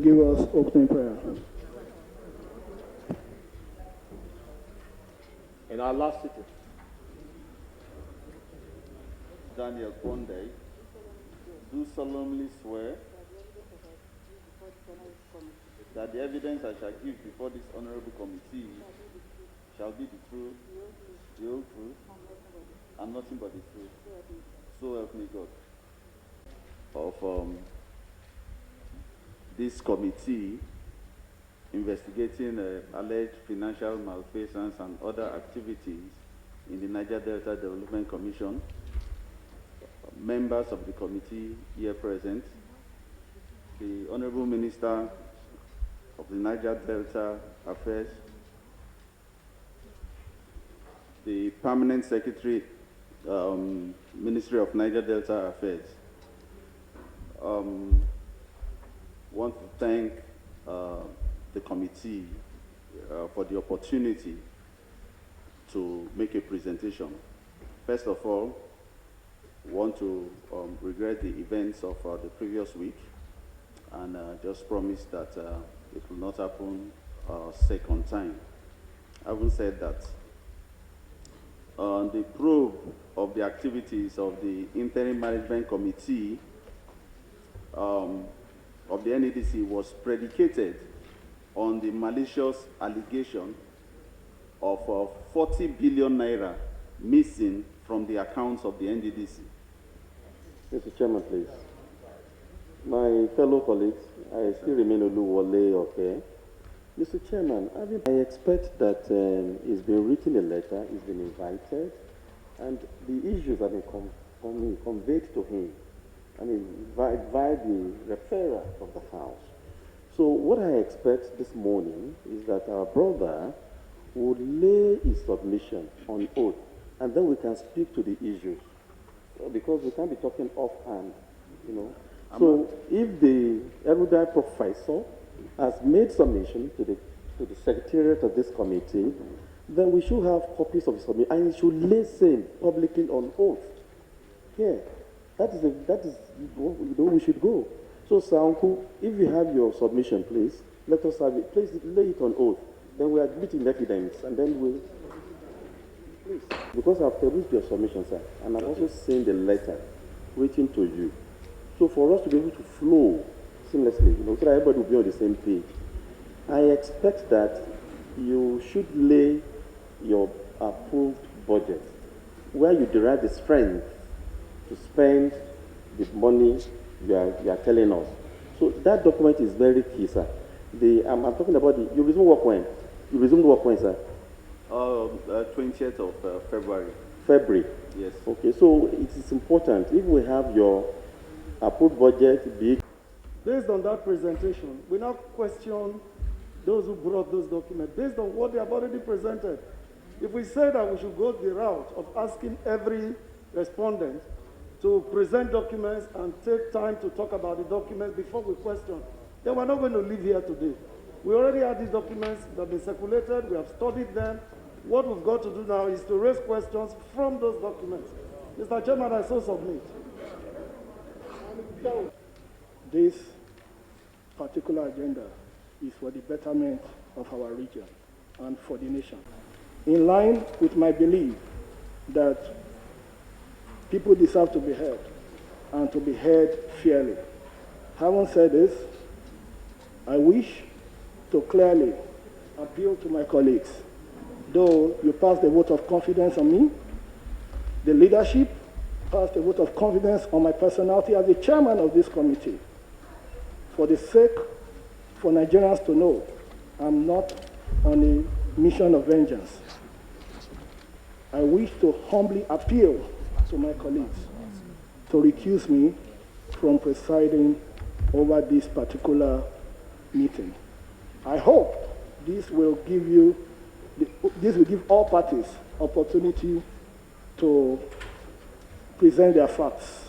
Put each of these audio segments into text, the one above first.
give us opening prayer. In our last sitting, Daniel Pondei, do solemnly swear that the evidence I shall give before this honorable committee shall be the truth, the whole truth, and nothing but the truth. So help me God. Of this committee investigating alleged financial malfeasance and other activities in the Niger Delta Development Commission, members of the committee here present, the Honorable Minister of the Niger Delta Affairs, the Permanent Secretary, Ministry of Niger Delta Affairs. Want to thank the committee for the opportunity to make a presentation. First of all, want to regret the events of the previous week and just promise that it will not happen second time. Having said that, the probe of the activities of the Interim Management Committee of the NDDC was predicated on the malicious allegation of 40 billion naira missing from the accounts of the NDDC. Mr. Chairman, please. My fellow colleagues, I still remain Oluwole, okay? Mr. Chairman, I expect that it's been written a letter, he's been invited, and the issues have been conveyed to him. I mean, via the referral of the House. So what I expect this morning is that our brother would lay his submission on oath, and then we can speak to the issues. Because we can't be talking offhand, you know. So if the erudite professor has made submission to the secretariat of this committee, then we should have copies of his submission, and he should lay same publicly on oath. Yeah, that is where we should go. So, Sir Uncle, if you have your submission, please, let us have it. Please lay it on oath. Then we admit in evidence, and then we'll... Please. Because I've perused your submission, sir, and I've also seen the letter written to you. So for us to be able to flow seamlessly, you know, so that everybody will be on the same page, I expect that you should lay your approved budget where you derive the strength to spend the money you are telling us. So that document is very key, sir. I'm talking about you resume work when? You resumed work when, sir? 20th of February. February? Yes. Okay, so it is important if we have your approved budget big. Based on that presentation, we now question those who brought those documents, based on what they have already presented. If we say that we should go the route of asking every respondent to present documents and take time to talk about the documents before we question, then we're not going to leave here today. We already have these documents that have been circulated, we have studied them. What we've got to do now is to raise questions from those documents. Mr. Chairman, I so submit. This particular agenda is for the betterment of our region and for the nation. In line with my belief that people deserve to be heard and to be heard fairly. Having said this, I wish to clearly appeal to my colleagues. Though you passed a vote of confidence on me, the leadership passed a vote of confidence on my personality as the chairman of this committee. For the sake for Nigerians to know, I'm not on a mission of vengeance. I wish to humbly appeal to my colleagues to recuse me from presiding over this particular meeting. I hope this will give all parties opportunity to present their facts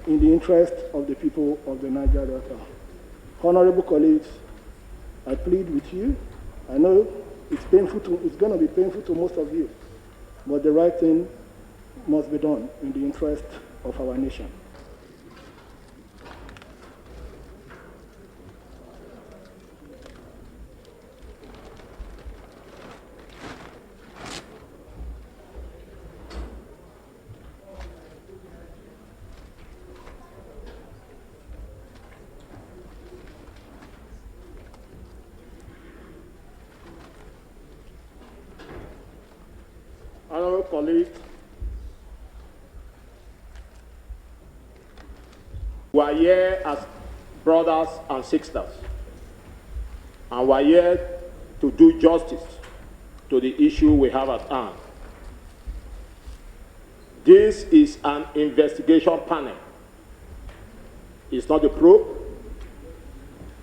in the interest of the people of the Niger Delta. Honorable colleagues, I plead with you. I know it's going to be painful to most of you, but the right thing must be done in the interest of our nation. colleagues, we are here as brothers and sisters, and we are here to do justice to the issue we have at hand. This is an investigation panel. It's not a probe.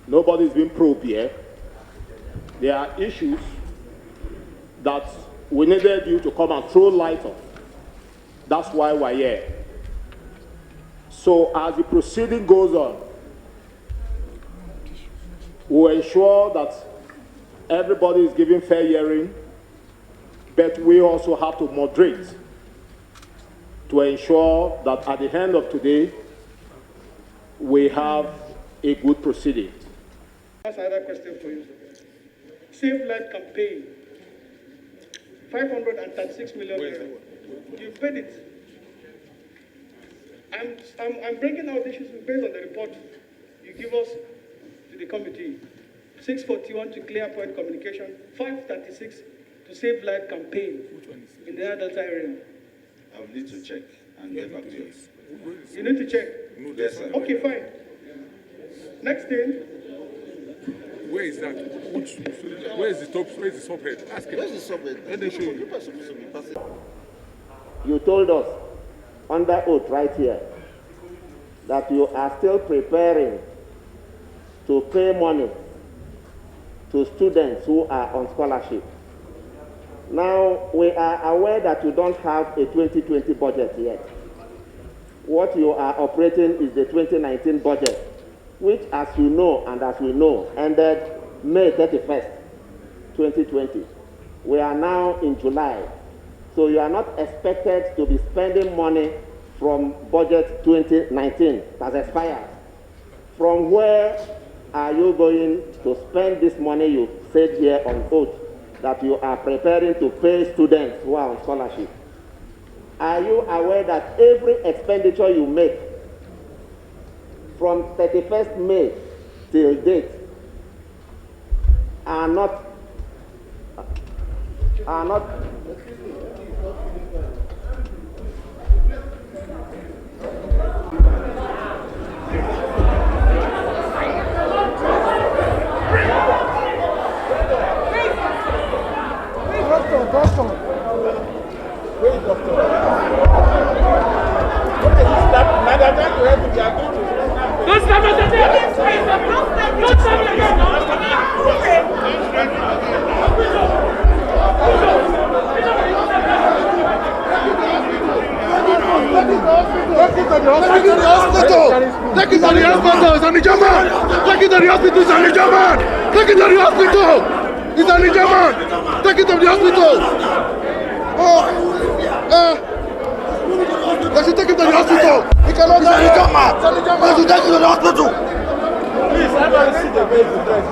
Nobody's been probed here. There are issues that we needed you to come and throw light on. That's why we're here. So as the proceeding goes on, we'll ensure that everybody is given fair hearing, but we also have to moderate to ensure that at the end of today, we have a good proceeding. That's another question for you. Safe Light campaign, 536 million. You paid it. I'm breaking out issues based on the report you give us to the committee. 641 to Clear Point Communication, 536 to Safe Light campaign in the Delta area. I will need to check and get back to you. You need to check? Yes, sir. Okay, fine. Next thing. Where is that? Where is the top? Where is the subhead? Ask him. Where's the subject? Let them show you. People are supposed to be passing. You told us under oath right here that you are still preparing to pay money to students who are on scholarship. Now, we are aware that you don't have a 2020 budget yet. What you are operating is the 2019 budget, which, as you know and as we know, ended May 31st, 2020. We are now in July. So you are not expected to be spending money from budget 2019 that has expired. From where are you going to spend this money you said here on oath that you are preparing to pay students who are on scholarship? Are you aware that every expenditure you make from 31st May till date are not Take it to the hospital, it's an German. Take it to the hospital, it's an German. Take it to the hospital, it's an German. Take it to the hospital. Let's take him to the hospital. He cannot die. It's an German. Let's take him to the hospital. Please, everybody see the way you dress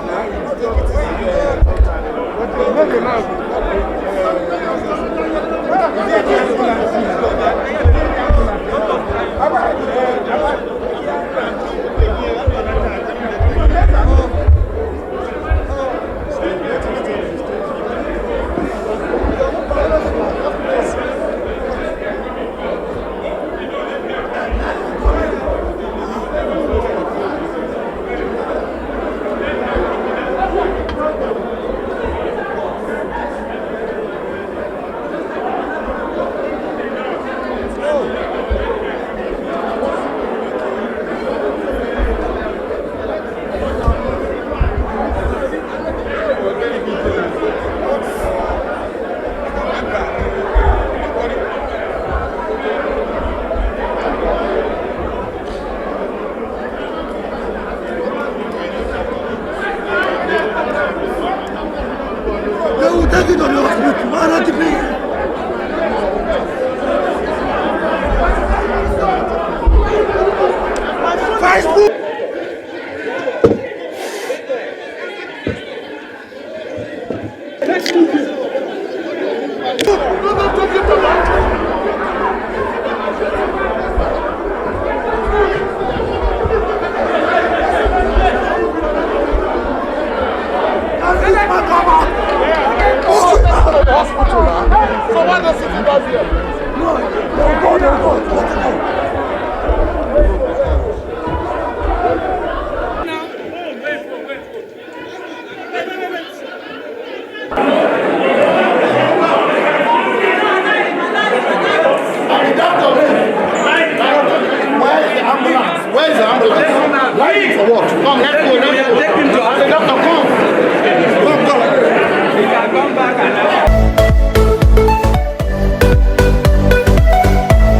Hospital. why not sitting down here? No, go.